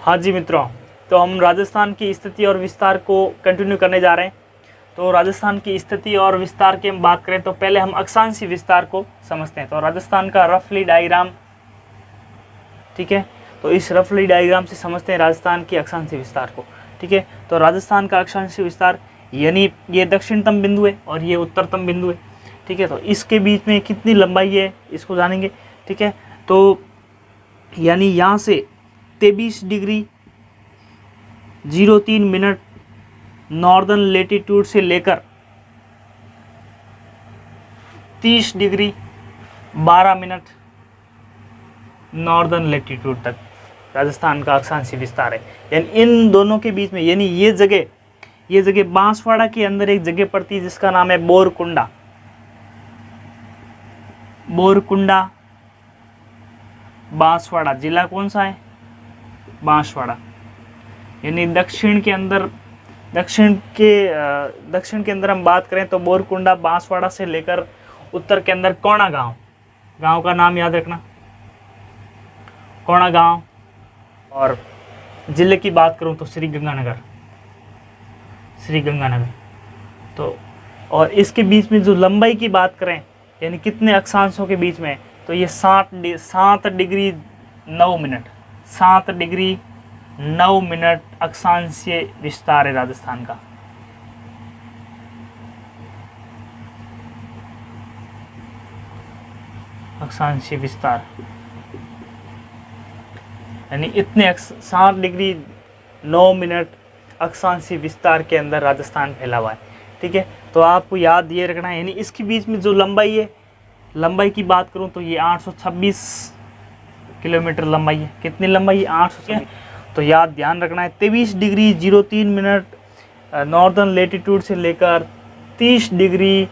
हाँ जी मित्रों, तो हम राजस्थान की स्थिति और विस्तार को कंटिन्यू करने जा रहे हैं। तो राजस्थान की स्थिति और विस्तार की हम बात करें तो पहले हम अक्षांशीय विस्तार को समझते हैं। तो राजस्थान का रफली डायग्राम, ठीक है, तो इस रफली डायग्राम से समझते हैं राजस्थान की अक्षांशीय विस्तार को। ठीक है, तो राजस्थान का अक्षांशीय विस्तार यानी ये दक्षिणतम बिंदु है और ये उत्तरतम बिंदु है। ठीक है, तो इसके बीच में कितनी लंबाई है इसको जानेंगे। ठीक है, तो यानी यहाँ से 23 डिग्री 03 मिनट नॉर्दर्न लेटीट्यूड से लेकर 30 डिग्री 12 मिनट नॉर्दर्न लेटीट्यूड तक राजस्थान का अक्षांशीय विस्तार है। यानी इन दोनों के बीच में, यानी ये जगह बांसवाड़ा के अंदर एक जगह पड़ती है जिसका नाम है बोरकुंडा। बोरकुंडा बांसवाड़ा, जिला कौन सा है? बांसवाड़ा। यानी दक्षिण के अंदर हम बात करें तो बोरकुंडा बांसवाड़ा से लेकर उत्तर के अंदर कोणा गांव का नाम याद रखना, कोणा गांव। और जिले की बात करूं तो श्री गंगानगर। तो और इसके बीच में जो लंबाई की बात करें यानी कितने अक्षांशों के बीच में, तो ये 7 डिग्री 9 मिनट 7 डिग्री 9 मिनट अक्षांशीय विस्तार है राजस्थान का। अक्षांशीय विस्तार यानी इतने 7 डिग्री 9 मिनट अक्षांशीय विस्तार के अंदर राजस्थान फैला हुआ है। ठीक है, तो आपको याद ये रखना है। यानी इसके बीच में जो लंबाई है, लंबाई की बात करूं तो ये 826 किलोमीटर लंबाई है। कितनी लंबाई है? 826। तो याद ध्यान रखना है 23 डिग्री 03 मिनट नॉर्दर्न लेटीट्यूड से लेकर 30 डिग्री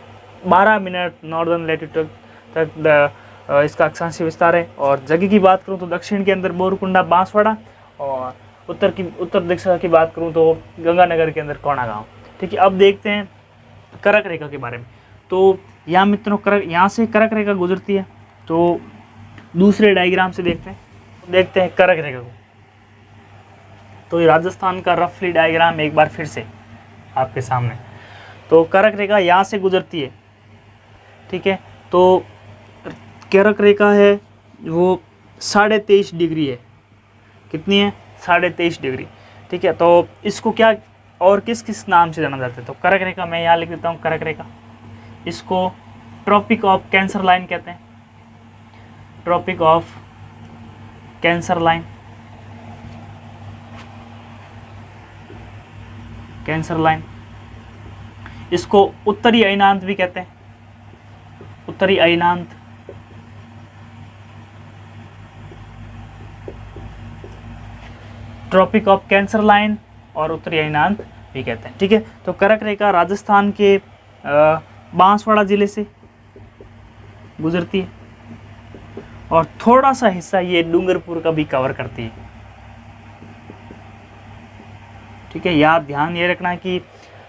12 मिनट नॉर्दर्न लेटीट्यूड तक इसका अक्षांशीय विस्तार है। और जगह की बात करूं तो दक्षिण के अंदर बोरकुंडा बांसवाड़ा, और उत्तर दिशा की बात करूं तो गंगानगर के अंदर कोणा गांव। ठीक है, अब देखते हैं करक रेखा के बारे में। तो यहाँ मित्रों यहाँ से करक रेखा गुजरती है। तो दूसरे डायग्राम से देखते हैं करक रेखा को। तो ये राजस्थान का रफली डायग्राम एक बार फिर से आपके सामने। तो करक रेखा यहाँ से गुजरती है। ठीक है, तो करक रेखा है वो 23.5 डिग्री है। कितनी है? 23.5 डिग्री। ठीक है, तो इसको क्या और किस नाम से जाना जाता है? तो करक रेखा मैं यहाँ लिख देता हूँ। करक रेखा, इसको ट्रॉपिक ऑफ कैंसर लाइन कहते हैं। ट्रॉपिक ऑफ कैंसर लाइन, इसको उत्तरी अयनांत भी कहते हैं। उत्तरी अयनांत, ट्रॉपिक ऑफ कैंसर लाइन और उत्तरी अयनांत भी कहते हैं। ठीक है, तो करक रेखा राजस्थान के बांसवाड़ा जिले से गुजरती है और थोड़ा सा हिस्सा ये डूंगरपुर का भी कवर करती है। ठीक है, याद ध्यान ये रखना है कि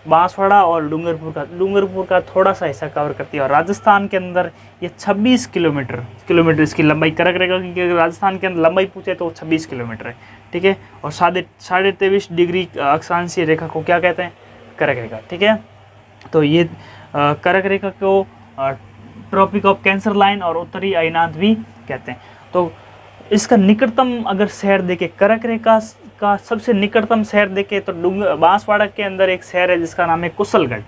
बांसवाड़ा और डूंगरपुर का थोड़ा सा हिस्सा कवर करती है। और राजस्थान के अंदर ये 26 किलोमीटर इसकी लंबाई करक रेखा की। राजस्थान के अंदर लंबाई पूछे तो 26 किलोमीटर है। ठीक है, और 23.5 डिग्री अक्षांशीय रेखा को क्या कहते हैं? करक रेखा। ठीक है, तो ये करक रेखा को ट्रॉपिक ऑफ कैंसर लाइन और उत्तरी अयनांत भी कहते हैं। तो इसका निकटतम अगर शहर देखे, करक रेखा का सबसे निकटतम शहर देखे तो बांसवाड़ा के अंदर एक शहर है जिसका नाम है कुशलगढ़।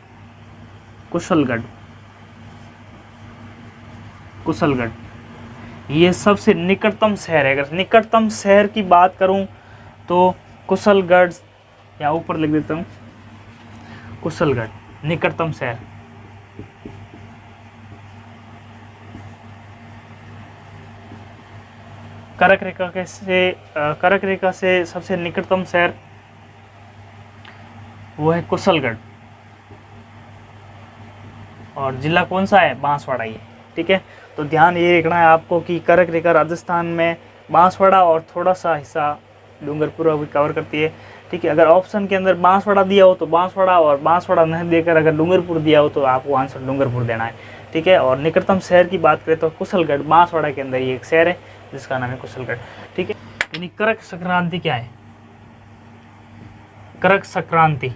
ये सबसे निकटतम शहर है। अगर निकटतम शहर की बात करूं तो कुशलगढ़, या ऊपर लिख देता हूं, कुशलगढ़ निकटतम शहर। करक रेखा से सबसे निकटतम शहर वो है कुशलगढ़, और जिला कौन सा है? बांसवाड़ा ही है। ठीक है, तो ध्यान ये रखना है आपको कि करक रेखा राजस्थान में बांसवाड़ा और थोड़ा सा हिस्सा डूंगरपुर भी कवर करती है। ठीक है, अगर ऑप्शन के अंदर बांसवाड़ा दिया हो तो बांसवाड़ा, और बांसवाड़ा नहीं देकर अगर डूंगरपुर दिया हो तो आपको आंसर डूंगरपुर देना है। ठीक है, और निकटतम शहर की बात करें तो कुशलगढ़ बांसवाड़ा के अंदर ये एक शहर है जिसका नाम है कुशलगढ़। ठीक है, यानी करक संक्रांति क्या है? करक संक्रांति।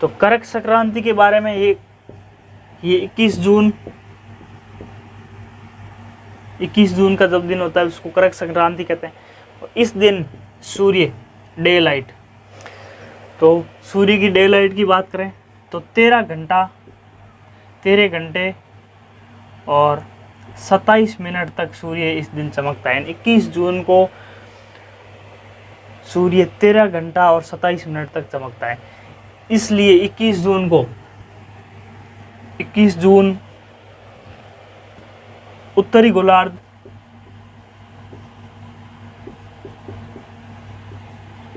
तो करक संक्रांति के बारे में ये 21 जून का जब दिन होता है उसको करक संक्रांति कहते हैं। इस दिन सूर्य डे लाइट, तो सूर्य की डे लाइट की बात करें तो 13 घंटे और 27 मिनट तक सूर्य इस दिन चमकता है। 21 जून को सूर्य 13 घंटा और 27 मिनट तक चमकता है। इसलिए 21 जून उत्तरी गोलार्ध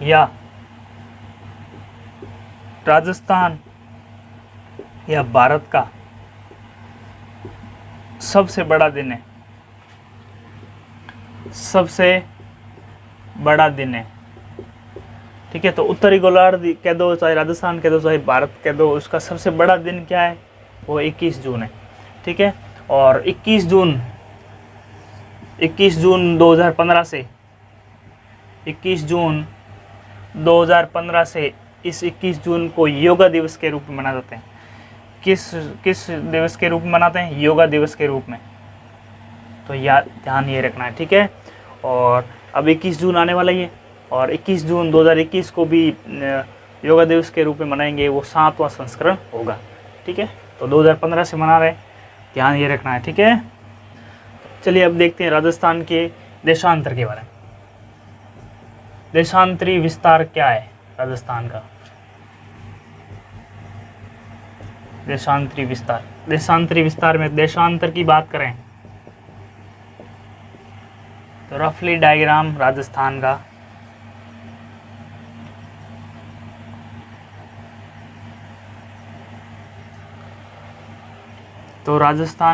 या राजस्थान या भारत का सबसे बड़ा दिन है, सबसे बड़ा दिन है। ठीक है, तो उत्तरी गोलार्ध कह दो, चाहे राजस्थान कह दो, चाहे भारत कह दो, उसका सबसे बड़ा दिन क्या है, वो 21 जून है। ठीक है, और 21 जून 2015 से 21 जून 2015 से इस 21 जून को योगा दिवस के रूप में मना जाते हैं। किस दिवस के रूप में मनाते हैं? योगा दिवस के रूप में। तो याद ध्यान ये रखना है। ठीक है, और अब 21 जून आने वाला ही है और 21 जून 2021 को भी योगा दिवस के रूप में मनाएंगे, वो 7वां संस्करण होगा। ठीक है, तो 2015 से मना रहे, ध्यान ये रखना है। ठीक है, चलिए अब देखते हैं राजस्थान के देशांतर के बारे में। देशांतरी विस्तार क्या है राजस्थान का? देशांतरी विस्तार में देशांतर की बात करें तो रफली डायग्राम राजस्थान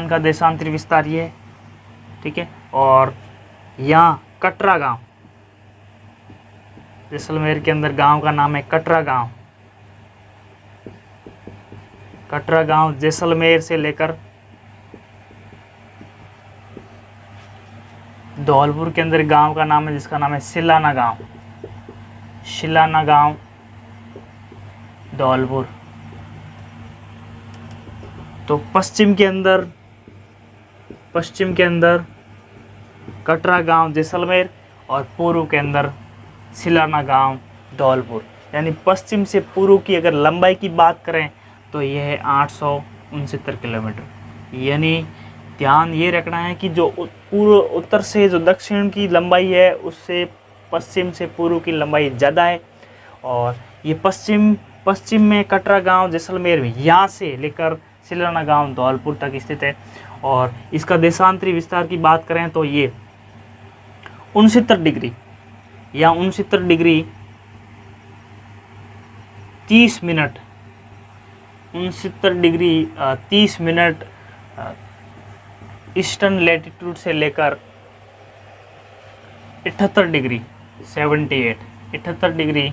का देशांतरी विस्तार ये है। ठीक है, और यहाँ कटरा गांव, जैसलमेर के अंदर गांव का नाम है कटरा गांव। कटरा गांव जैसलमेर से लेकर धौलपुर के अंदर गांव का नाम है जिसका नाम है सिलाना गांव धौलपुर। तो पश्चिम के अंदर कटरा गांव जैसलमेर और पूर्व के अंदर सिलाना गांव धौलपुर। यानी पश्चिम से पूर्व की अगर लंबाई की बात करें तो यह है 869 किलोमीटर। यानी ध्यान ये रखना है कि जो पूर्व उत्तर से जो दक्षिण की लंबाई है उससे पश्चिम से पूर्व की लंबाई ज़्यादा है। और ये पश्चिम में कटरा गांव जैसलमेर में यहाँ से लेकर सिलाना गांव धौलपुर तक स्थित है। और इसका देशांतरी विस्तार की बात करें तो ये 69 डिग्री या 69 degree 30 minute 69 degree 30 minute eastern latitude से लेकर 78 degree 78 degree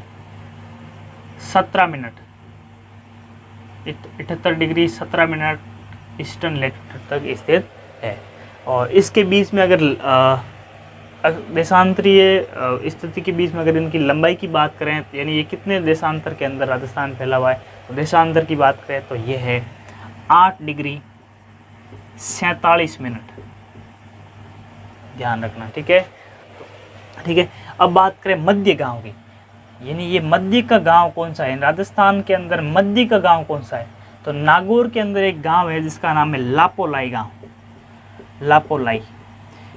17 minute 78 degree 17 minute eastern latitude तक स्थित है। और इसके बीच में अगर देशांतरीय स्थिति के बीच में अगर इनकी लंबाई की बात करें यानी ये कितने देशांतर के अंदर राजस्थान फैला हुआ है, तो देशांतर की बात करें तो ये है 8 डिग्री 47 मिनट। ध्यान रखना। ठीक है, अब बात करें मध्य गांव की, यानी ये मध्य का गांव कौन सा है राजस्थान के अंदर? मध्य का गांव कौन सा है? तो नागौर के अंदर एक गांव है जिसका नाम है लापोलाई गांव। लापोलाई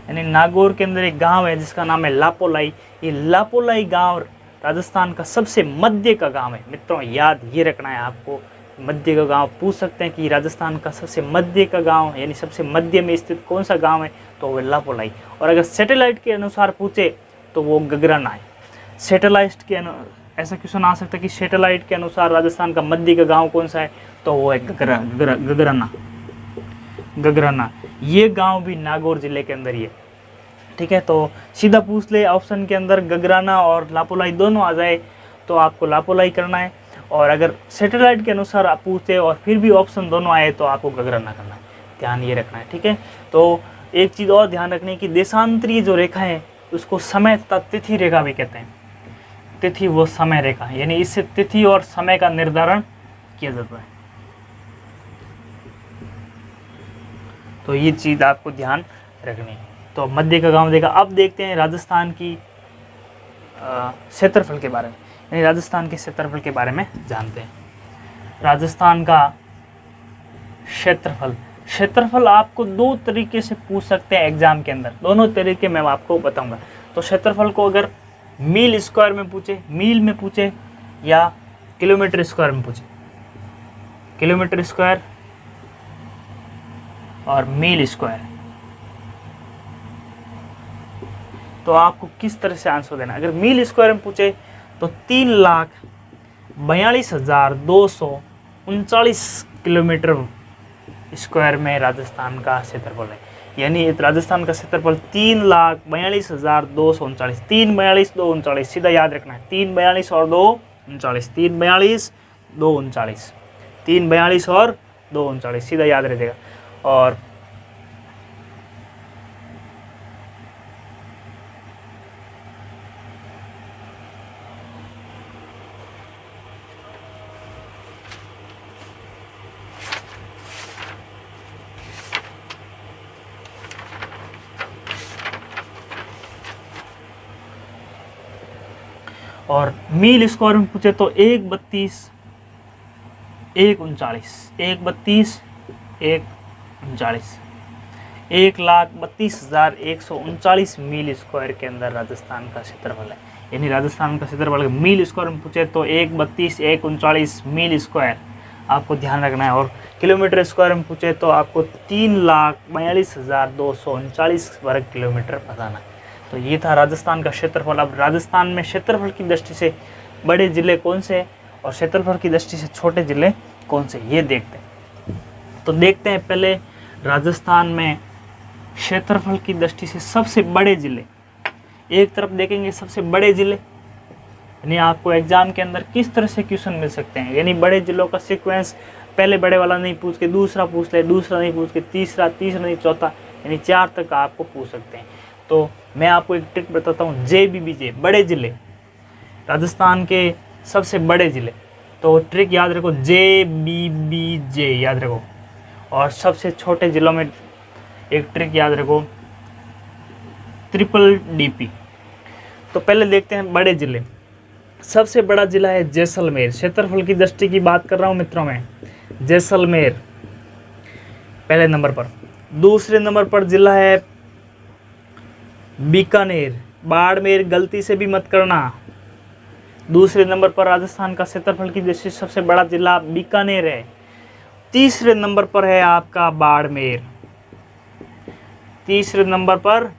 यानी नागौर के अंदर एक गांव है जिसका नाम है लापोलाई। ये लापोलाई गांव राजस्थान का सबसे मध्य का गांव है। मित्रों याद ये रखना है आपको, मध्य का गांव पूछ सकते हैं कि राजस्थान का सबसे मध्य का गांव यानी सबसे मध्य में स्थित कौन सा गांव है, तो वो लापोलाई। और अगर सैटेलाइट के अनुसार पूछे तो वो गगराना है। सैटेलाइट के ऐसा क्वेश्चन आ सकता है कि सैटेलाइट के अनुसार राजस्थान का मध्य का गांव कौन सा है, तो वो है गगराना। ये गांव भी नागौर जिले के अंदर ही है। ठीक है, तो सीधा पूछ ले ऑप्शन के अंदर गगराना और लापोलाई दोनों आ जाए तो आपको लापोलाई करना है। और अगर सैटेलाइट के अनुसार आप पूछते और फिर भी ऑप्शन दोनों आए तो आपको गगराना करना है। ध्यान ये रखना है। ठीक है, तो एक चीज़ और ध्यान रखने की, देशांतरीय जो रेखा है उसको समय तथा तिथि रेखा भी कहते हैं। तिथि वो समय रेखा, यानी इससे तिथि और समय का निर्धारण किया जाता है। तो ये चीज आपको ध्यान रखनी है। तो मध्य का गांव देखा। अब देखते हैं राजस्थान की क्षेत्रफल के बारे में, यानी राजस्थान के क्षेत्रफल के बारे में जानते हैं। राजस्थान का क्षेत्रफल, क्षेत्रफल आपको दो तरीके से पूछ सकते हैं एग्जाम के अंदर, दोनों तरीके मैं आपको बताऊंगा। तो क्षेत्रफल को अगर मील स्क्वायर में पूछे, मील में पूछे, या किलोमीटर स्क्वायर में पूछे, किलोमीटर स्क्वायर और मील स्क्वायर, तो आपको किस तरह से आंसर देना। अगर मील स्क्वायर में पूछे तो 3,42,239 किलोमीटर स्क्वायर में राजस्थान का क्षेत्रफल है। यानी राजस्थान का क्षेत्रफल 3,42,239, 3,42,239 सीधा याद रखना है। 3,42 और 239, 3,42 239, 3,42 और 239 सीधा याद रहेगा। और मील स्क्वायर में पूछे तो 1,32 1,39, 1,32 1,39, 1,32,139 मील स्क्वायर के अंदर राजस्थान का क्षेत्रफल है। यानी राजस्थान का क्षेत्रफल मील स्क्वायर में पूछे तो 1,32 1,39 मील स्क्वायर आपको ध्यान रखना है। और किलोमीटर स्क्वायर में पूछे तो आपको 3,42,239 वर्ग किलोमीटर बताना है। तो ये था राजस्थान का क्षेत्रफल। अब राजस्थान में क्षेत्रफल की दृष्टि से बड़े जिले कौन से और क्षेत्रफल की दृष्टि से छोटे जिले कौन से, ये देखते हैं। तो देखते हैं पहले राजस्थान में क्षेत्रफल की दृष्टि से सबसे बड़े जिले। एक तरफ देखेंगे सबसे बड़े जिले, यानी आपको एग्जाम के अंदर किस तरह से क्वेश्चन मिल सकते हैं, यानी बड़े जिलों का सीक्वेंस पहले बड़े वाला नहीं पूछ के दूसरा पूछ ले, दूसरा नहीं पूछ के तीसरा, तीसरा नहीं चौथा, यानी 4 तक आपको पूछ सकते हैं। तो मैं आपको एक ट्रिक बताता हूँ, JBBJ बड़े जिले, राजस्थान के सबसे बड़े जिले। तो ट्रिक याद रखो, JBBJ याद रखो। और सबसे छोटे जिलों में एक ट्रिक याद रखो, DDP। तो पहले देखते हैं बड़े जिले। सबसे बड़ा जिला है जैसलमेर, क्षेत्रफल की दृष्टि की बात कर रहा हूँ मित्रों में, जैसलमेर पहले नंबर पर। दूसरे नंबर पर जिला है बीकानेर, बाड़मेर गलती से भी मत करना। दूसरे नंबर पर राजस्थान का क्षेत्रफल की दृष्टि से सबसे बड़ा जिला बीकानेर है। तीसरे नंबर पर है आपका बाड़मेर, तीसरे नंबर पर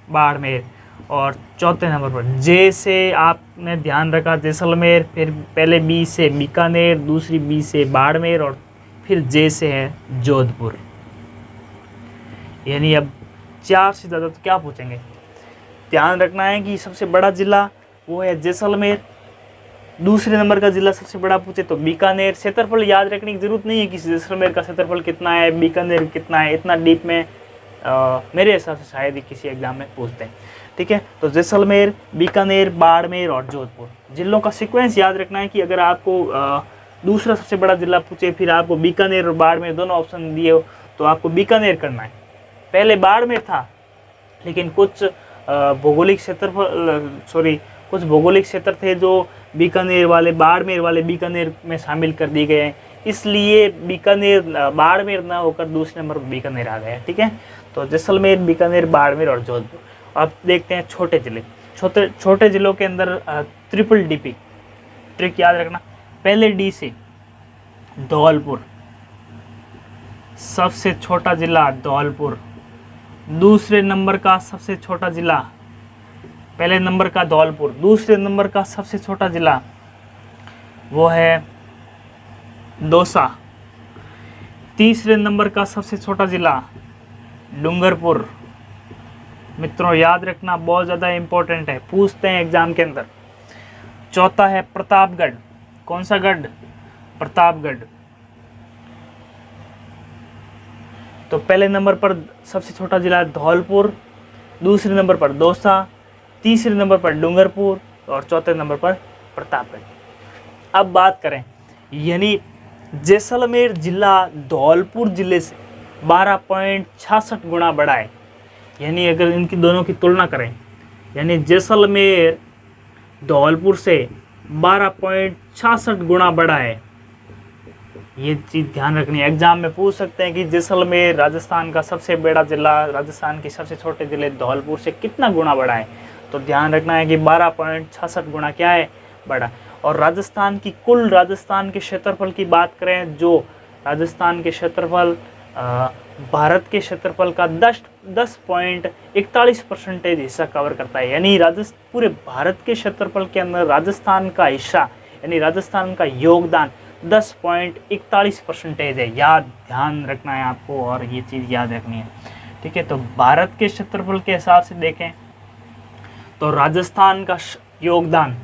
बाड़मेर। और चौथे नंबर पर जे से आपने ध्यान रखा जैसलमेर, फिर पहले बी से बीकानेर, दूसरी बी से बाड़मेर और फिर जे से है जोधपुर। यानी अब 4 से ज़्यादा तो क्या पूछेंगे। ध्यान रखना है कि सबसे बड़ा जिला वो है जैसलमेर, दूसरे नंबर का जिला सबसे बड़ा पूछे तो बीकानेर। क्षेत्रफल याद रखने की जरूरत नहीं है कि जैसलमेर का क्षेत्रफल कितना है, बीकानेर कितना है, इतना डीप में मेरे हिसाब से शायद ही किसी एग्जाम में पूछते हैं। ठीक है, तो जैसलमेर, बीकानेर, बाड़मेर और जोधपुर जिलों का सीक्वेंस याद रखना है कि अगर आपको दूसरा सबसे बड़ा जिला पूछे, फिर आपको बीकानेर और बाड़मेर दोनों ऑप्शन दिए हो, तो आपको बीकानेर करना है। पहले बाड़मेर था, लेकिन कुछ भौगोलिक कुछ भौगोलिक क्षेत्र थे जो बीकानेर वाले, बाड़मेर वाले बीकानेर में शामिल कर दिए गए हैं, इसलिए बीकानेर बाड़मेर ना होकर दूसरे नंबर पर बीकानेर आ गया। ठीक है, तो जैसलमेर, बीकानेर, बाड़मेर और जोधपुर। अब देखते हैं छोटे जिले। छोटे जिलों के अंदर DDP ट्रिक याद रखना। पहले डी से धौलपुर, सबसे छोटा जिला धौलपुर। दूसरे नंबर का सबसे छोटा जिला, पहले नंबर का धौलपुर, दूसरे नंबर का सबसे छोटा जिला वो है दौसा। तीसरे नंबर का सबसे छोटा जिला डूंगरपुर। मित्रों याद रखना, बहुत ज़्यादा इम्पोर्टेंट है, पूछते हैं एग्जाम के अंदर। चौथा है प्रतापगढ़। कौन सा गढ़? प्रतापगढ़। तो पहले नंबर पर सबसे छोटा जिला धौलपुर, दूसरे नंबर पर दौसा, तीसरे नंबर पर डूंगरपुर और चौथे नंबर पर प्रतापगढ़। अब बात करें यानी जैसलमेर जिला धौलपुर जिले से 12.66 गुना बड़ा है। यानी अगर इनकी दोनों की तुलना करें यानी जैसलमेर धौलपुर से 12.66 गुना बड़ा है। ये चीज़ ध्यान रखनी है, एग्जाम में पूछ सकते हैं कि जैसलमेर राजस्थान का सबसे बड़ा जिला, राजस्थान के सबसे छोटे जिले धौलपुर से कितना गुना बड़ा है। तो ध्यान रखना है कि 12.66 गुना क्या है, बड़ा। और राजस्थान की कुल राजस्थान के क्षेत्रफल की बात करें, जो राजस्थान के क्षेत्रफल भारत के क्षेत्रफल का 10.41% हिस्सा कवर करता है। यानी पूरे भारत के क्षेत्रफल के अंदर राजस्थान का हिस्सा यानी राजस्थान का योगदान 10.41% है। ध्यान रखना है आपको और ये चीज़ याद रखनी है, ठीक है। तो भारत के क्षेत्रफल के हिसाब से देखें तो राजस्थान का योगदान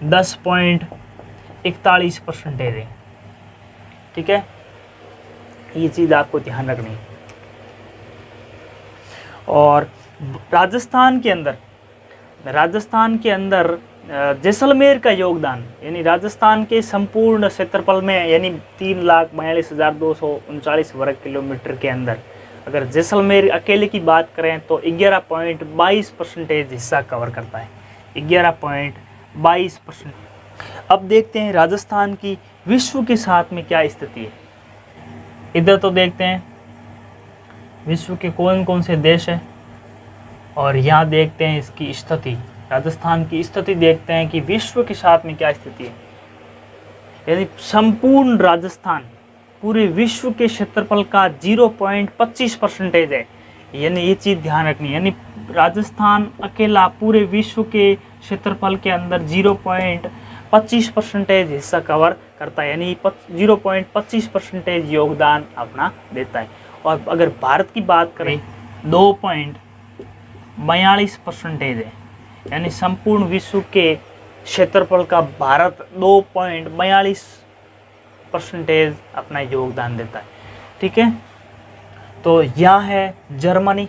10.41% है, ठीक है। ये चीज़ आपको ध्यान रखनी है। और राजस्थान के अंदर जैसलमेर का योगदान यानी राजस्थान के संपूर्ण क्षेत्रफल में यानी 3,42,239 वर्ग किलोमीटर के अंदर अगर जैसलमेर अकेले की बात करें तो 11.22% हिस्सा कवर करता है, 11.22%। अब देखते हैं राजस्थान की विश्व के साथ में क्या स्थिति है। इधर तो देखते हैं विश्व के कौन कौन से देश हैं और यहाँ देखते हैं इसकी स्थिति, राजस्थान की स्थिति देखते हैं कि विश्व के साथ में क्या स्थिति है। यदि संपूर्ण राजस्थान पूरे विश्व के क्षेत्रफल का 0.25% है, यानी ये चीज़ ध्यान रखनी है। यानी राजस्थान अकेला पूरे विश्व के क्षेत्रफल के अंदर 0.25% हिस्सा कवर करता है, यानी 0.25% योगदान अपना देता है। और अगर भारत की बात करें 2.42% है, यानी संपूर्ण विश्व के क्षेत्रफल का भारत 2.42% अपना योगदान देता है, ठीक है। तो यह है जर्मनी,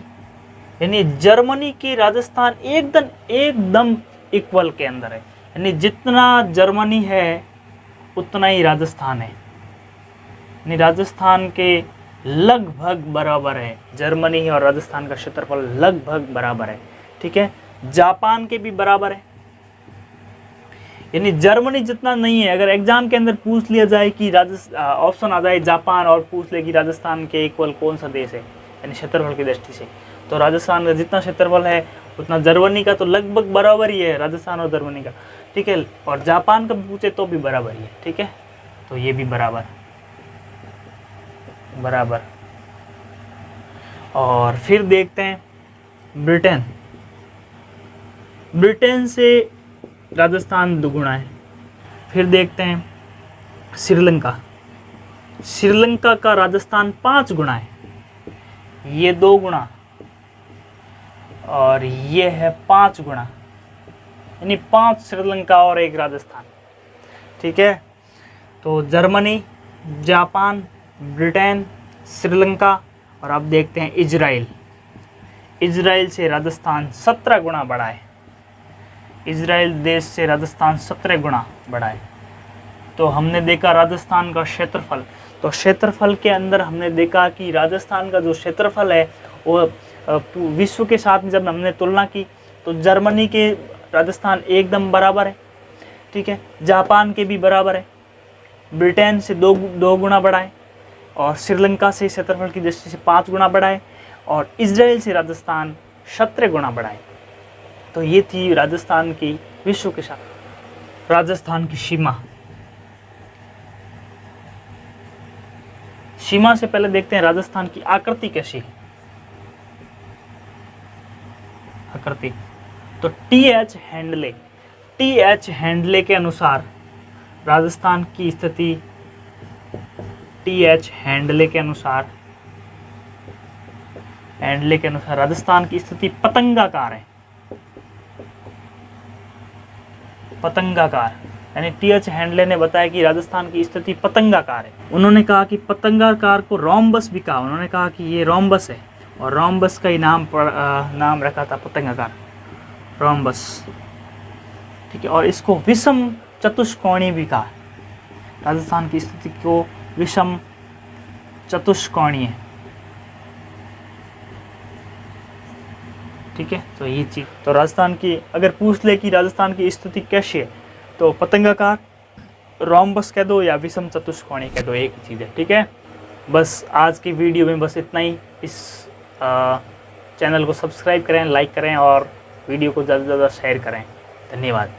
यानी जर्मनी की राजस्थान एकदम इक्वल के अंदर है, यानी जितना जर्मनी है उतना ही राजस्थान है, यानी राजस्थान के लगभग बराबर है। जर्मनी और राजस्थान का क्षेत्रफल लगभग बराबर है, ठीक है। जापान के भी बराबर है, यानी जर्मनी जितना नहीं है। अगर एग्जाम के अंदर पूछ लिया जाए कि ऑप्शन आ जाए जापान और पूछ ले कि राजस्थान के इक्वल कौन सा देश है यानी क्षेत्रफल की दृष्टि से, तो राजस्थान का जितना क्षेत्रफल है उतना जर्मनी का तो लगभग बराबर ही है, राजस्थान और जर्मनी का, ठीक है। और जापान का पूछे तो भी बराबर ही है, ठीक है। तो ये भी बराबर। और फिर देखते हैं ब्रिटेन से राजस्थान दुगुना है। फिर देखते हैं श्रीलंका का राजस्थान 5 गुना है, ये 2 गुना और ये है 5 गुना, यानी 5 श्रीलंका और 1 राजस्थान, ठीक है। तो जर्मनी, जापान, ब्रिटेन, श्रीलंका और अब देखते हैं इजराइल से राजस्थान 17 गुना बड़ा है। इजराइल देश से राजस्थान 17 गुना बड़ा है। तो हमने देखा राजस्थान का क्षेत्रफल, तो क्षेत्रफल के अंदर हमने देखा कि राजस्थान का जो क्षेत्रफल है वो विश्व के साथ जब हमने तुलना की तो जर्मनी के राजस्थान एकदम बराबर है, ठीक है। जापान के भी बराबर है, ब्रिटेन से 2 गुना बड़ा है और श्रीलंका से क्षेत्रफल की दृष्टि से 5 गुना बड़ा है और इजराइल से राजस्थान 17 गुना बड़ा है। तो ये थी राजस्थान की विश्व के साथ राजस्थान की सीमा से पहले देखते हैं राजस्थान की आकृति कैसी है। आकृति तो टी.एच. हैंडले के अनुसार राजस्थान की स्थिति टी.एच. हैंडले के अनुसार राजस्थान की स्थिति पतंगाकार है। यानी टी.एच. हैंडले ने बताया कि राजस्थान की स्थिति पतंगाकार है। उन्होंने कहा कि पतंगाकार को रोम्बस भी कहा, उन्होंने कहा कि ये रोम्बस है और रोम्बस का ही नाम रखा था पतंगाकार। रोम्बस, ठीक है। और इसको विषम चतुष्कोणीय भी कहा, राजस्थान की स्थिति को विषम चतुष्कोणीय, ठीक है। तो ये चीज़, तो राजस्थान की अगर पूछ ले कि राजस्थान की स्थिति कैसी है, तो पतंगाकार, रोम्बस कह दो या विषम चतुष्कोणीय कह दो, एक ही चीज़ है, ठीक है। बस आज की वीडियो में बस इतना ही। इस चैनल को सब्सक्राइब करें, लाइक करें और वीडियो को ज़्यादा से ज़्यादा शेयर करें। धन्यवाद।